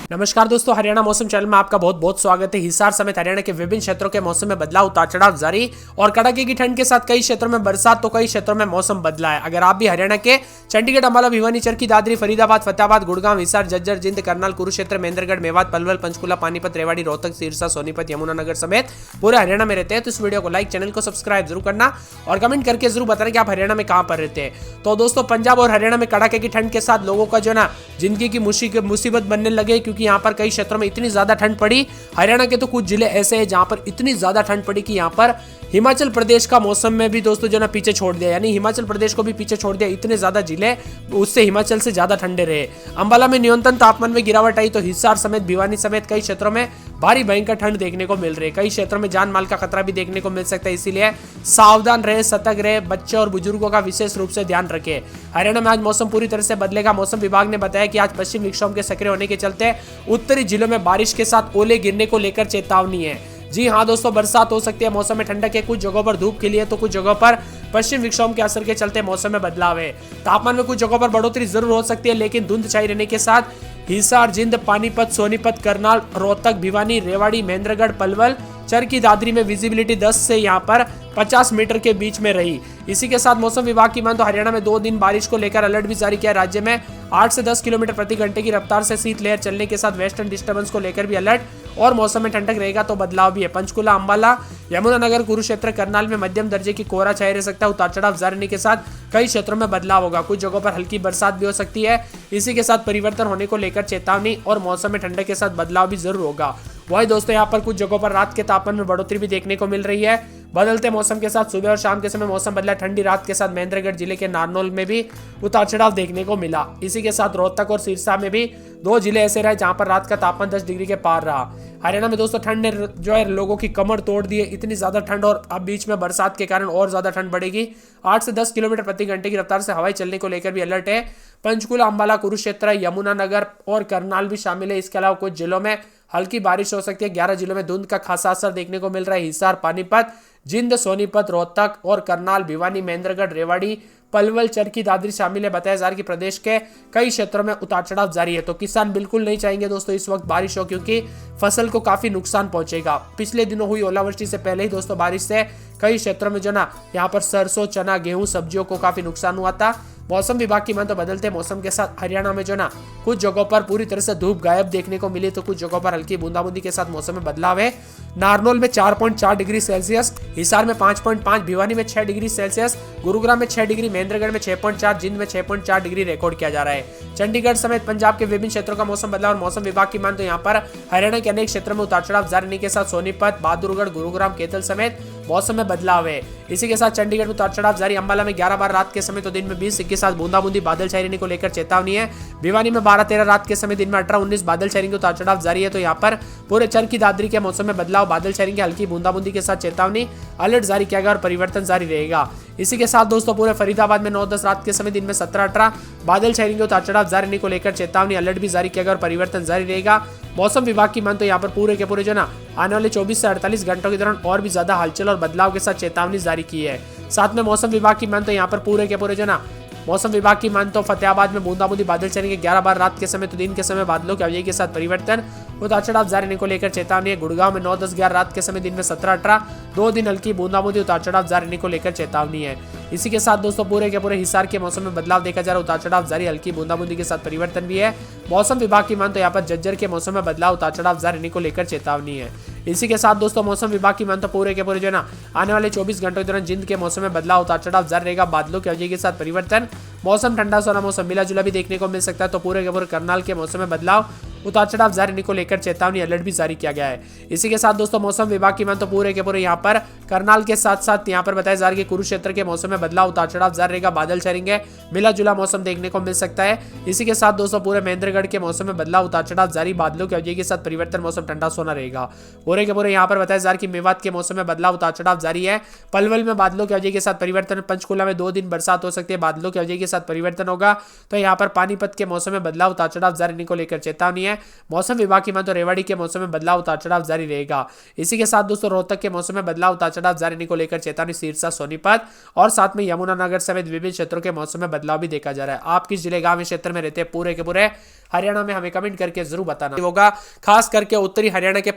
नमस्कार दोस्तों, हरियाणा मौसम चैनल में आपका बहुत बहुत स्वागत है। हिसार समेत हरियाणा के विभिन्न क्षेत्रों के मौसम में बदलाव, उतार चढ़ाव जारी और कड़ाके की ठंड के साथ कई क्षेत्रों में बरसात तो कई क्षेत्रों में मौसम बदला है। अगर आप भी हरियाणा के चंडीगढ़, अंबाला, भिवानी, चरखी, दादरी, फरीदाबाद, फतेहाबाद, गुड़गांव, हिसार, झज्जर, जिंद, करनाल, कुरुक्षेत्र, महेंद्रगढ़, मेवात, पलवल, पंचकुला, पानीपत, रेवाड़ी, रोहतक, सिरसा, सोनीपत, यमुनानगर समेत पूरे हरियाणा में रहते हैं तो इस वीडियो को लाइक, चैनल को सब्सक्राइब जरूर करना और कमेंट करके जरूर बताना कि आप हरियाणा में कहां पर रहते हैं। तो दोस्तों, पंजाब और हरियाणा में कड़ाके की ठंड के साथ लोगों का जो ना जिंदगी की मुसीबत बनने लगे, क्योंकि यहाँ पर कई क्षेत्रों में इतनी ज्यादा ठंड पड़ी। हरियाणा के तो कुछ जिले ऐसे हैं जहां पर इतनी ज्यादा ठंड पड़ी कि यहाँ पर हिमाचल प्रदेश का मौसम में भी दोस्तों जो ना पीछे छोड़ दिया, यानी हिमाचल प्रदेश को भी पीछे छोड़ दिया। इतने ज्यादा जिले उससे हिमाचल से ज्यादा ठंडे रहे। अंबाला में न्यूनतम तापमान में गिरावट आई तो हिसार समेत, भिवानी समेत कई क्षेत्रों में भारी भयंकर ठंड देखने को मिल रही है। कई क्षेत्रों में जान माल का खतरा भी देखने को मिल सकता है, इसीलिए सावधान रहे, सतर्क रहे, बच्चे और बुजुर्गों का विशेष रूप से ध्यान रखें। हरियाणा में आज मौसम पूरी तरह से बदलेगा। मौसम विभाग ने बताया कि आज पश्चिम विक्षोभ के सक्रिय होने के चलते उत्तरी जिलों में बारिश के साथ ओले गिरने को लेकर चेतावनी है। जी हाँ दोस्तों, बरसात हो सकती है। मौसम में ठंडक है, कुछ जगहों पर धूप खिली है तो कुछ जगहों पर पश्चिम विक्षोभ के असर के चलते मौसम में बदलाव है। तापमान में कुछ जगहों पर बढ़ोतरी जरूर हो सकती है, लेकिन धुंध छाई रहने के साथ हिसार, जिंद, पानीपत, सोनीपत, करनाल, रोहतक, भिवानी, रेवाड़ी, महेंद्रगढ़, पलवल, चरखी, दादरी में विजिबिलिटी 10 से यहाँ पर 50 मीटर के बीच में रही। इसी के साथ मौसम विभाग की मान तो हरियाणा में 2 दिन बारिश को लेकर अलर्ट भी जारी किया। राज्य में 8 से 10 किलोमीटर प्रति घंटे की रफ्तार से शीतलहर चलने के साथ वेस्टर्न डिस्टर्बेंस को लेकर भी अलर्ट और मौसम में ठंडक रहेगा तो बदलाव भी है। पंचकुला, अंबाला, यमुनानगर, कुरुक्षेत्र, करनाल में मध्यम दर्जे की कोहरा छाया रह सकता है। उतार चढ़ाव जारी रहने के साथ कई क्षेत्रों में बदलाव होगा। कुछ जगहों पर हल्की बरसात भी हो सकती है। इसी के साथ परिवर्तन होने को लेकर चेतावनी और मौसम में ठंडक के साथ बदलाव भी जरूर होगा। वही दोस्तों, यहाँ पर कुछ जगहों पर रात के तापमान में बढ़ोतरी भी देखने को मिल रही है। बदलते मौसम के साथ सुबह और शाम के समय मौसम बदला। ठंडी रात के साथ महेंद्रगढ़ जिले के नारनौल में भी उतार चढ़ाव देखने को मिला। इसी के साथ रोहतक और सिरसा में भी 2 जिले ऐसे रहे जहां पर रात का तापमान 10 डिग्री के पार रहा। हरियाणा में दोस्तों ठंड ने जो है लोगों की कमर तोड़ दी है। इतनी ज्यादा ठंड और अब बीच में बरसात के कारण और ज्यादा ठंड बढ़ेगी। 8 से 10 किलोमीटर प्रति घंटे की रफ्तार से हवाई चलने को लेकर भी अलर्ट है। पंचकुला, अंबाला, कुरुक्षेत्र, यमुनानगर और करनाल भी शामिल है। इसके अलावा कुछ जिलों में हल्की बारिश हो सकती है। 11 जिलों में धुंध का खासा असर देखने को मिल रहा है। हिसार, पानीपत, जिंद, सोनीपत, रोहतक और करनाल, भिवानी, महेंद्रगढ़, रेवाड़ी, पलवल, चरखी, दादरी शामिल है। बताया जा रहा है कि प्रदेश के कई क्षेत्रों में उतार चढ़ाव जारी है। तो किसान बिल्कुल नहीं चाहेंगे दोस्तों इस वक्त बारिश हो, क्योंकि फसल को काफी नुकसान पहुंचेगा। पिछले दिनों हुई ओलावृष्टि से पहले ही दोस्तों बारिश से कई क्षेत्रों में जो ना यहाँ पर सरसों, चना, गेहूं, सब्जियों को काफी नुकसान हुआ था। मौसम विभाग की मान तो बदलते मौसम के साथ हरियाणा में जो ना कुछ जगहों पर पूरी तरह से धूप गायब देखने को मिली तो कुछ जगहों पर हल्की बूंदाबूंदी के साथ मौसम में बदलाव है। नारनौल में 4.4 डिग्री सेल्सियस, हिसार में 5.5, भिवानी में 6 डिग्री सेल्सियस, गुरुग्राम में 6 डिग्री, महेंद्रगढ़ में 6.4, जिंद में 6.4 डिग्री रिकॉर्ड किया जा रहा है। चंडीगढ़ समेत पंजाब के विभिन्न क्षेत्रों का मौसम बदला और मौसम विभाग की मान तो यहाँ पर हरियाणा के अनेक क्षेत्रों में उतार चढ़ाव जारी रहने के साथ सोनीपत, बहादुरगढ़, गुरुग्राम, कैथल समेत मौसम में बदलाव है। इसी के साथ चंडीगढ़ में उतार चढ़ाव जारी। अंबाला में 11 बार रात के समय तो दिन में 20 के साथ बूंदाबूंदी, बादल छाई रहने को लेकर चेतावनी है। भिवानी में 12-13 रात के समय, दिन में 18-19 बादल छाई रहेंगे, उतार चढ़ाव जारी है। तो यहाँ पर पूरे चरखी, दादरी के मौसम में बदलाव, बादल छाई रहेंगे, हल्की बूंदाबूंदी के साथ चेतावनी, अलर्ट जारी किया गया और परिवर्तन जारी रहेगा। इसी के साथ दोस्तों पूरे फरीदाबाद में 9-10 रात के समय, दिन में 17-18 बादल छाई रहेंगे, उतार चढ़ाव जारी रहने को लेकर चेतावनी, अलर्ट भी जारी किया गया और परिवर्तन जारी रहेगा। मौसम विभाग की मान तो यहाँ पर पूरे के पूरे जो ना आने वाले 24 से 48 घंटों के दौरान और भी ज्यादा हलचल और बदलाव के साथ चेतावनी जारी की है। साथ में मौसम विभाग की मान तो यहाँ पर पूरे के पूरे जो ना मौसम विभाग की मान तो फतेहाबाद में बूंदाबूंदी, बादल चलेंगे 11 बार रात के समय तो दिन के समय बादलों की अवधि के साथ परिवर्तन, उतार चढ़ाव जारी रहने को लेकर चेतावनी है। गुड़गांव में 9-10-11 रात के समय, दिन में 17-18 2 दिन हल्की बूंदाबूंदी, उतार चढ़ाव जारी रहने को लेकर चेतावनी है। इसी के साथ दोस्तों पूरे के पूरे हिसार के मौसम में बदलाव देखा जा रहा है। उतार चढ़ाव जारी, हल्की बूंदाबूंदी के साथ परिवर्तन भी है। मौसम विभाग की मान तो यहाँ पर झज्जर के मौसम में बदलाव, उतार चढ़ाव जारी रहने को लेकर चेतावनी है। इसी के साथ दोस्तों मौसम विभाग की मान तो पूरे के पूरे जो ना आने वाले 24 घंटों के दौरान जिंद के मौसम में बदलाव, उतार चढ़ाव जारी रहेगा, बादलों की अवधि के साथ परिवर्तन, मौसम ठंडा सोना मौसम मिला जुला भी देखने को मिल सकता है। तो पूरे के पूरे करनाल के मौसम में बदलाव, उतार चढ़ाव जारी रहने को लेकर चेतावनी, अलर्ट भी जारी किया गया है। इसी के साथ दोस्तों मौसम विभाग की मान तो पूरे के पूरे यहाँ पर करनाल के साथ साथ यहाँ पर बताया जा रहा है कि कुरुक्षेत्र के मौसम में बदलाव, उतार चढ़ाव जारी रहेगा, बादल छाएंगे, मिला जुला मौसम देखने को मिल सकता है। इसी के साथ दोस्तों पूरे महेंद्रगढ़ के मौसम में बदलाव, उतार चढ़ाव जारी, बादलों की अवधि के साथ परिवर्तन, मौसम ठंडा सोना रहेगा। पूरे के पूरे यहाँ पर बताया जा रहा है कि मेवात के मौसम में बदलाव, उतार चढ़ाव जारी है। पलवल में बादलों की अवधि के साथ परिवर्तन, पंचकुला में 2 दिन बरसात हो सकती है, बादलों की अवधि के साथ परिवर्तन होगा। तो यहाँ पर पानीपत के मौसम में बदलाव, उतार चढ़ाव जारी रहने को लेकर चेतावनी है। है। मौसम विभाग की माने तो रेवाड़ी के मौसम में बदलाव उतार चढ़ाव जारी रहेगा। इसी के साथ दोस्तों रोहतक के मौसम में बदलाव उतार चढ़ाव जारी रहने को लेकर चेतावनी सिरसा सोनीपत और साथ में यमुनानगर समेत विभिन्न क्षेत्रों के मौसम में बदलाव भी देखा जा रहा है। आप किस जिले गांव क्षेत्र में रहते हैं पूरे के पूरे हरियाणा में हमें कमेंट करके जरूर बताना होगा। खास करके उत्तरी हरियाणा के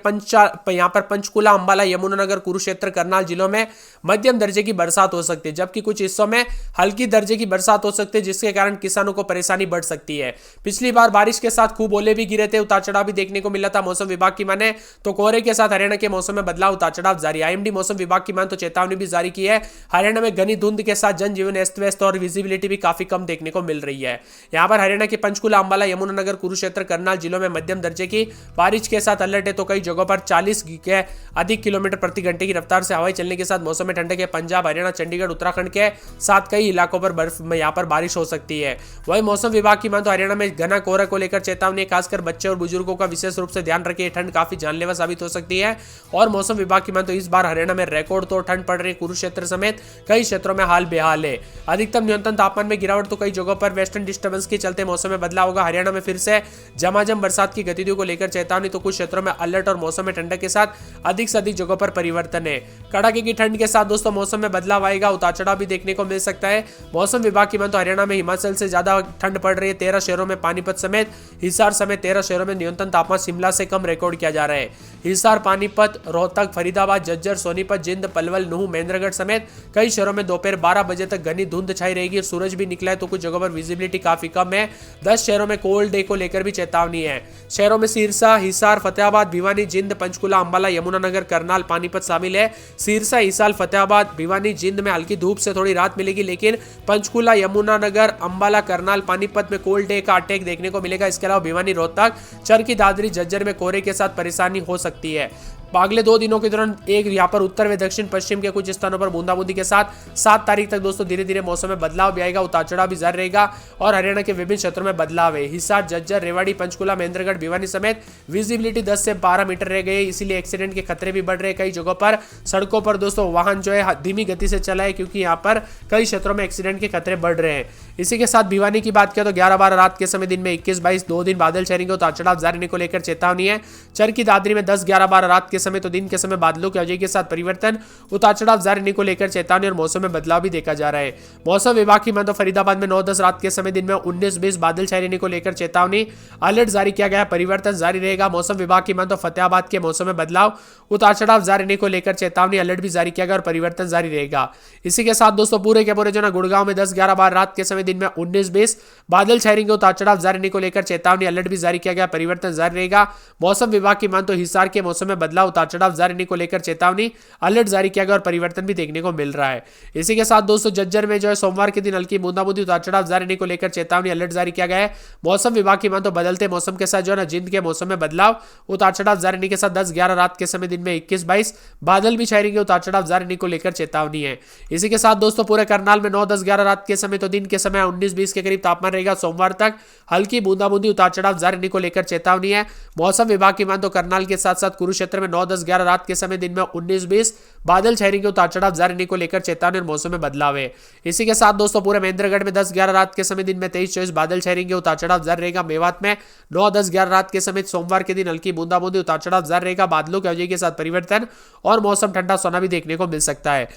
यहाँ पर पंचकुला, अंबाला, यमुनानगर, कुरुक्षेत्र, करनाल जिलों में मध्यम दर्जे की बरसात हो सकती है, जबकि कुछ हिस्सों में हल्की दर्जे की बरसात हो सकती है, जिसके कारण किसानों को परेशानी बढ़ सकती है। पिछली बार बारिश के साथ खूब ओले भी गिरे थे, उतार चढ़ाव भी देखने को मिला था। मौसम विभाग की माने तो कोहरे के साथ हरियाणा के मौसम में बदलाव उतार चढ़ाव जारी। आईएमडी मौसम विभाग की माने तो चेतावनी भी जारी की है। हरियाणा में घनी धुंध के साथ जनजीवन अस्त व्यस्त और विजिबिलिटी भी काफी कम देखने को मिल रही है। यहाँ पर हरियाणा के पंचकुला, अंबाला, यमुनानगर, कुरुक्षेत्र, करनाल जिलों में मध्यम दर्जे की बारिश के साथ अलर्ट है, तो कई जगहों पर 40 के अधिक किलोमीटर प्रति घंटे की रफ्तार से हवाएं चलने के साथ मौसम में ठंडक है। पंजाब, हरियाणा, चंडीगढ़, उत्तराखंड के साथ कई इलाकों पर बर्फ में यहाँ पर बारिश हो सकती है। वही मौसम विभाग की माने तो हरियाणा में घना कोहरा को लेकर चेतावनी, खासकर बच्चे और बुजुर्गों का विशेष रूप से ध्यान रखिए, ठंड काफी जानलेवा साबित हो सकती है। और मौसम विभाग की माने तो इस बार हरियाणा में रिकॉर्ड तोड़ ठंड पड़ रही है। कुरुक्षेत्र समेत कई क्षेत्रों में हाल बेहाल है। अधिकतम न्यूनतम तापमान में गिरावट, तो कई जगहों पर वेस्टर्न डिस्टर्बेंस के चलते मौसम में बदलाव होगा। हरियाणा में फिर से झमाझम बरसात की गतिविधियों को लेकर चेतावनी, तो कुछ क्षेत्रों में अलर्ट और मौसम में ठंडक के साथ अधिक से अधिक जगहों पर परिवर्तन है। कड़ाके की ठंड के साथ दोस्तों मौसम में बदलाव आएगा, उतार चढ़ाव भी देखने को मिल सकता है। मौसम विभाग की माने तो हरियाणा में हिमाचल से ज्यादा ठंड पड़ रही है। 13 शहरों में पानीपत समेत हिसार समेत 13 शहरों में न्यूनतम तापमान शिमला से कम रिकॉर्ड किया जा रहा है। हिसार, पानीपत, रोहतक, फरीदाबाद, झज्जर, सोनीपत, जिंद, पलवल, नूह, महेंद्रगढ़ समेत कई शहरों में दोपहर 12 बजे तक घनी धुंध छाई रहेगी। सूरज भी निकला है, तो कुछ जगहों पर विजिबिलिटी काफी कम है। 10 शहरों में कोल्ड डे को लेकर भी चेतावनी है। शहरों में सिरसा, हिसार, फतेहाबाद, भिवानी, जिंद, पंचकुला, अंबाला, यमुनानगर, करनाल, पानीपत शामिल है। सिरसा, हिसार, फतेहाबाद, भिवानी, जिंद में हल्की धूप से थोड़ी राहत मिलेगी, लेकिन पंचकुला, यमुनानगर, अंबाला, करनाल, पानीपत में कोल्ड डे का अटैक देखने को मिलेगा। इसके अलावा भिवानी, रोहतक, चरखी दादरी, झज्जर में कोहरे के साथ परेशानी हो सकती है। अगले 2 दिनों के दौरान यहाँ पर उत्तर व दक्षिण पश्चिम के कुछ स्थानों पर बूंदाबूंदी के साथ 7 तारीख तक दोस्तों धीरे धीरे मौसम में बदलाव भी आएगा, उतार चढ़ाव भी जारी रहेगा और हरियाणा के विभिन्न क्षेत्रों में बदलाव है। हिसार, झज्जर, रेवाड़ी, पंचकुला, महेंद्रगढ़, भिवानी समेत विजिबिलिटी 10 से 12 मीटर रह गई, इसीलिए एक्सीडेंट के खतरे भी बढ़ रहे हैं। कई जगहों पर सड़कों पर दोस्तों वाहन जो है धीमी गति से चला है, क्योंकि यहाँ पर कई क्षेत्रों में एक्सीडेंट के खतरे बढ़ रहे हैं। इसी के साथ भिवानी की बात करें तो 11-12 रात के समय दिन में 21-22 2 दिन बादल छाएंगे, उतार चढ़ाव जारी रहने को लेकर चेतावनी है। चरखी दादरी में 10-11-12 रात के समय तो दिन के समय बादलों की अवधि के साथ परिवर्तन, उतार चढ़ाव जारी रहने को लेकर चेतावनी और मौसम में बदलाव भी देखा जा रहा है। मौसम विभाग की माने तो फरीदाबाद में 9-10 रात के समय दिन में 19-20 बादल छाए रहने को लेकर चेतावनी, अलर्ट जारी किया गया, परिवर्तन जारी रहेगा। मौसम विभाग की माने तो फतेहाबाद के मौसम में बदलाव, उतार चढ़ाव जारी रहने को लेकर चेतावनी, अलर्ट भी जारी किया गया और परिवर्तन जारी रहेगा। इसी के साथ दोस्तों पूरे के पूरे जो ना गुड़गांव में 10-11-12 रात के समय दिन में 19-20 बादल छाए रहेंगे, उतार चढ़ाव जारी रहने को लेकर चेतावनी, अलर्ट भी जारी किया गया, परिवर्तन जारी रहेगा। मौसम विभाग की माने तो हिसार के मौसम में बदलाव, उतार चढ़ाव जारी रहने को लेकर चेतावनी, अलर्ट जारी किया गया और परिवर्तन भी देखने को मिल रहा है। इसी के साथ दोस्तों झज्जर में जो है सोमवार के दिन हल्की बूंदाबूंदी, उतार चढ़ाव जारी रहने को लेकर चेतावनी, अलर्ट जारी किया गया है। मौसम विभाग की माने तो बदलते मौसम के साथ जो है ना जिंद के मौसम में बदलाव, उतार चढ़ाव जारी रहने के साथ 10-11 रात के समय दिन में 21-22 बादल भी छाए रहेंगे, उतार चढ़ाव जारी रहने को लेकर चेतावनी है। इसी के साथ दोस्तों पूरे करनाल में 9-10-11 रात के समय तो दिन के समय 19-20 के करीब तापमान रहेगा। सोमवार तक हल्की बूंदाबूंदी, उतार चढ़ाव जारी रहने को लेकर चेतावनी है। मौसम विभाग की माने तो करनाल के साथ साथ कुरुक्षेत्र में 9-10-11 रात के समय दिन में 19-20 बादल छाए रहेंगे, उतार चढ़ाव जारी रहने को लेकर चेतावनी और मौसम में बदलाव है। इसी के साथ दोस्तों पूरे महेंद्रगढ़ में 10-11 रात के समय दिन में 23-24 बादल छाए रहेंगे, उतार चढ़ाव जारी रहेगा। मेवात में 9-10-11 रात के समय सोमवार के दिन हल्की बूंदाबूंदी, उतार चढ़ाव जारी रहेगा, बादलों की अवधि के साथ परिवर्तन और मौसम ठंडा सोना भी देखने को मिल सकता है।